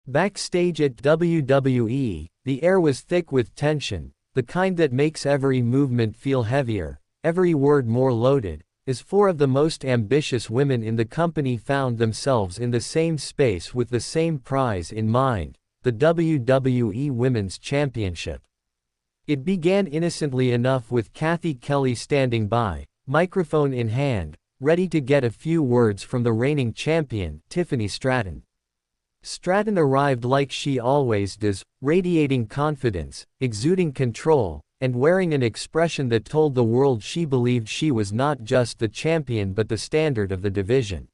Backstage at WWE, the air was thick with tension, the kind that makes every movement feel heavier, every word more loaded, as four of the most ambitious women in the company found themselves in the same space with the same prize in mind, the WWE Women's Championship. It began innocently enough with Cathy Kelley standing by, microphone in hand, ready to get a few words from the reigning champion, Tiffany Stratton. Stratton arrived like she always does, radiating confidence, exuding control, and wearing an expression that told the world she believed she was not just the champion but the standard of the division.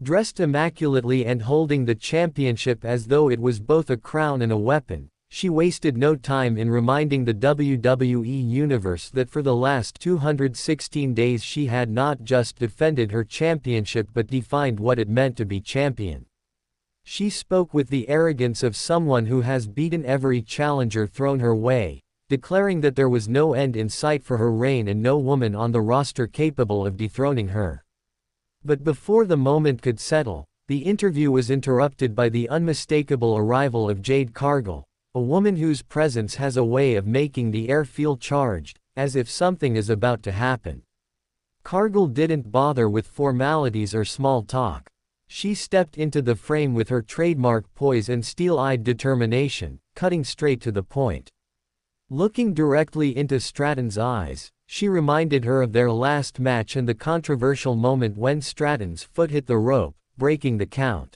Dressed immaculately and holding the championship as though it was both a crown and a weapon, she wasted no time in reminding the WWE Universe that for the last 216 days she had not just defended her championship but defined what it meant to be champion. She spoke with the arrogance of someone who has beaten every challenger thrown her way, declaring that there was no end in sight for her reign and no woman on the roster capable of dethroning her. But before the moment could settle, the interview was interrupted by the unmistakable arrival of Jade Cargile, a woman whose presence has a way of making the air feel charged, as if something is about to happen. Cargile didn't bother with formalities or small talk. She stepped into the frame with her trademark poise and steel-eyed determination, cutting straight to the point. Looking directly into Stratton's eyes, she reminded her of their last match and the controversial moment when Stratton's foot hit the rope, breaking the count.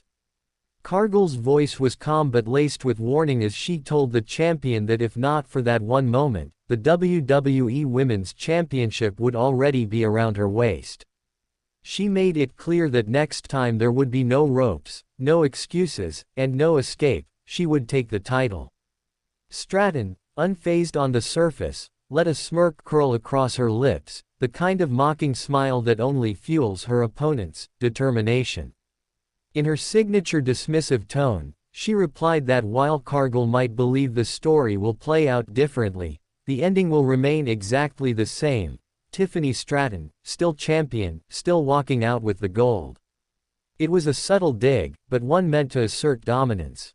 Cargile's voice was calm but laced with warning as she told the champion that if not for that one moment, the WWE Women's Championship would already be around her waist. She made it clear that next time there would be no ropes, no excuses, and no escape, she would take the title. Stratton, unfazed on the surface, let a smirk curl across her lips, the kind of mocking smile that only fuels her opponent's determination. In her signature dismissive tone, she replied that while Cargile might believe the story will play out differently, the ending will remain exactly the same. Tiffany Stratton, still champion, still walking out with the gold. It was a subtle dig, but one meant to assert dominance.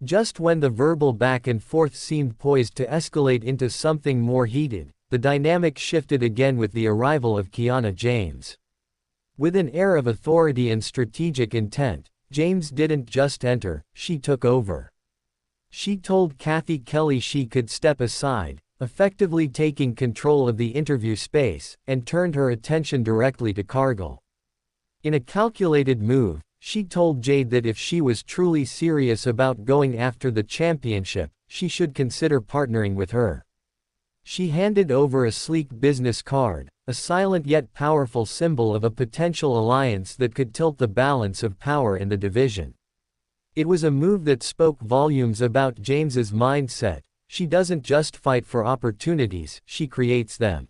Just when the verbal back and forth seemed poised to escalate into something more heated, the dynamic shifted again with the arrival of Kiana James. With an air of authority and strategic intent, James didn't just enter, she took over. She told Cathy Kelley she could step aside, effectively taking control of the interview space, and turned her attention directly to Cargile. In a calculated move, she told Jade that if she was truly serious about going after the championship, she should consider partnering with her. She handed over a sleek business card, a silent yet powerful symbol of a potential alliance that could tilt the balance of power in the division. It was a move that spoke volumes about James's mindset. She doesn't just fight for opportunities, she creates them.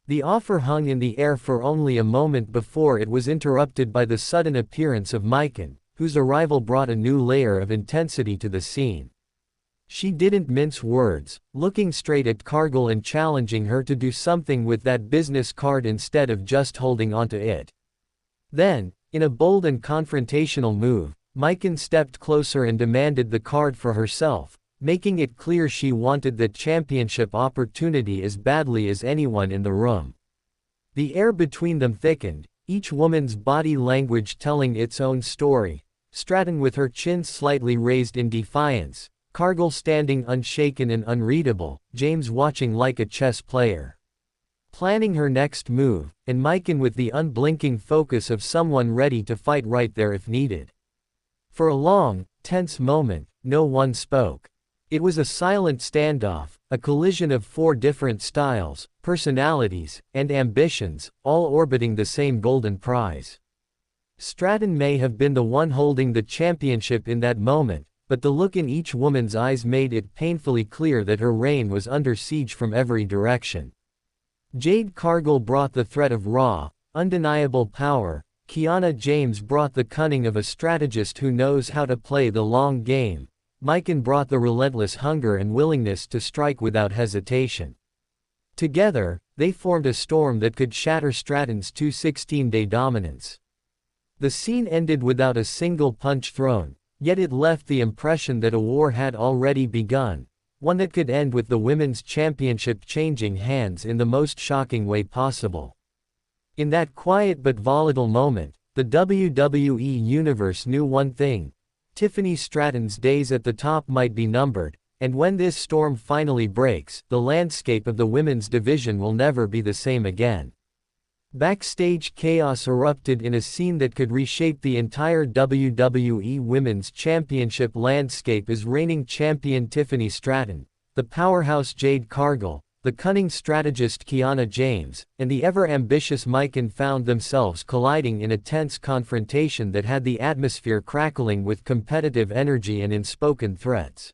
The offer hung in the air for only a moment before it was interrupted by the sudden appearance of Micah, whose arrival brought a new layer of intensity to the scene. She didn't mince words, looking straight at Cargile and challenging her to do something with that business card instead of just holding onto it. Then, in a bold and confrontational move, Micah stepped closer and demanded the card for herself, making it clear she wanted the championship opportunity as badly as anyone in the room. The air between them thickened, each woman's body language telling its own story, Stratton with her chin slightly raised in defiance, Cargile standing unshaken and unreadable, James watching like a chess player, planning her next move, and Micah with the unblinking focus of someone ready to fight right there if needed. For a long, tense moment, no one spoke. It was a silent standoff, a collision of four different styles, personalities, and ambitions, all orbiting the same golden prize. Stratton may have been the one holding the championship in that moment, but the look in each woman's eyes made it painfully clear that her reign was under siege from every direction. Jade Cargile brought the threat of raw, undeniable power. Kiana James brought the cunning of a strategist who knows how to play the long game. Micah brought the relentless hunger and willingness to strike without hesitation. Together, they formed a storm that could shatter Stratton's 216-day dominance. The scene ended without a single punch thrown, Yet it left the impression that a war had already begun, one that could end with the Women's Championship changing hands in the most shocking way possible. In that quiet but volatile moment, the WWE Universe knew one thing: Tiffany Stratton's days at the top might be numbered, and when this storm finally breaks, the landscape of the women's division will never be the same again. Backstage chaos erupted in a scene that could reshape the entire WWE Women's Championship landscape as reigning champion Tiffany Stratton, the powerhouse Jade Cargile, the cunning strategist Kiana James, and the ever-ambitious Micah found themselves colliding in a tense confrontation that had the atmosphere crackling with competitive energy and unspoken threats.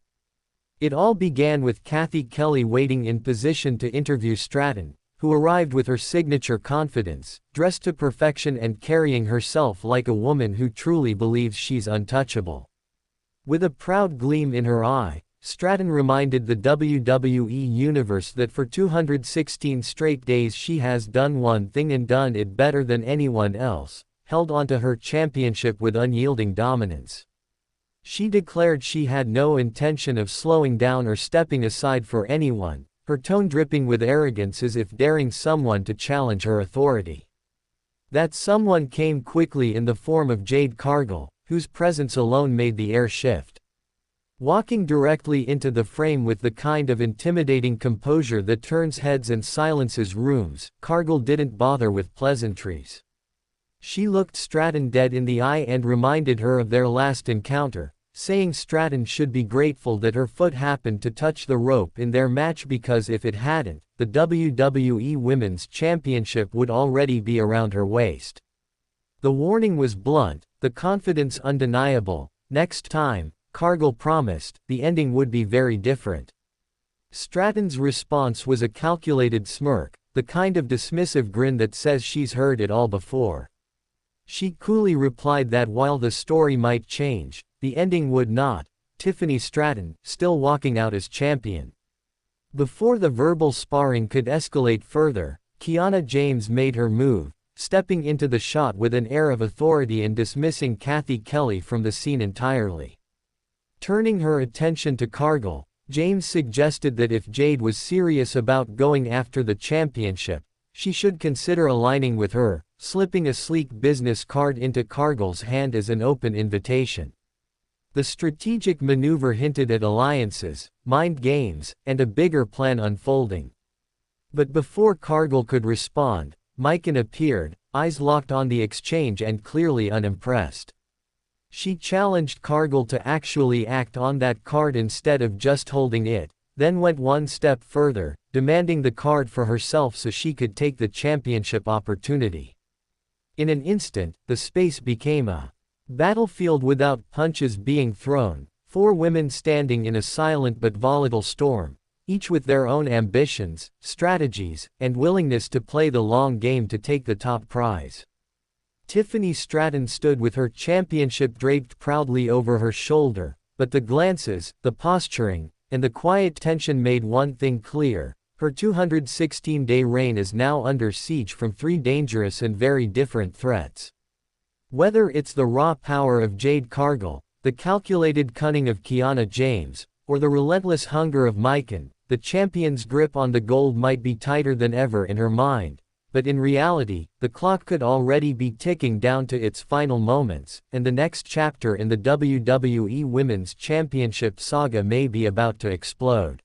It all began with Cathy Kelley waiting in position to interview Stratton, who arrived with her signature confidence, dressed to perfection and carrying herself like a woman who truly believes she's untouchable. With a proud gleam in her eye, Stratton reminded the WWE Universe that for 216 straight days she has done one thing and done it better than anyone else: held onto her championship with unyielding dominance. She declared she had no intention of slowing down or stepping aside for anyone, her tone dripping with arrogance as if daring someone to challenge her authority. That someone came quickly in the form of Jade Cargile, whose presence alone made the air shift. Walking directly into the frame with the kind of intimidating composure that turns heads and silences rooms, Cargile didn't bother with pleasantries. She looked Stratton dead in the eye and reminded her of their last encounter, saying Stratton should be grateful that her foot happened to touch the rope in their match, because if it hadn't, the WWE Women's Championship would already be around her waist. The warning was blunt, the confidence undeniable. Next time, Cargile promised, the ending would be very different. Stratton's response was a calculated smirk, the kind of dismissive grin that says she's heard it all before. She coolly replied that while the story might change, the ending would not: Tiffany Stratton, still walking out as champion. Before the verbal sparring could escalate further, Kiana James made her move, stepping into the shot with an air of authority and dismissing Cathy Kelley from the scene entirely. Turning her attention to Cargile, James suggested that if Jade was serious about going after the championship, she should consider aligning with her, slipping a sleek business card into Cargile's hand as an open invitation. The strategic maneuver hinted at alliances, mind games, and a bigger plan unfolding. But before Cargile could respond, Micah appeared, eyes locked on the exchange and clearly unimpressed. She challenged Cargile to actually act on that card instead of just holding it, then went one step further, demanding the card for herself so she could take the championship opportunity. In an instant, the space became a battlefield without punches being thrown, four women standing in a silent but volatile storm, each with their own ambitions, strategies, and willingness to play the long game to take the top prize. Tiffany Stratton stood with her championship draped proudly over her shoulder, but the glances, the posturing, and the quiet tension made one thing clear: her 216-day reign is now under siege from three dangerous and very different threats. Whether it's the raw power of Jade Cargile, the calculated cunning of Kiana James, or the relentless hunger of Micah, the champion's grip on the gold might be tighter than ever in her mind, but in reality, the clock could already be ticking down to its final moments, and the next chapter in the WWE Women's Championship saga may be about to explode.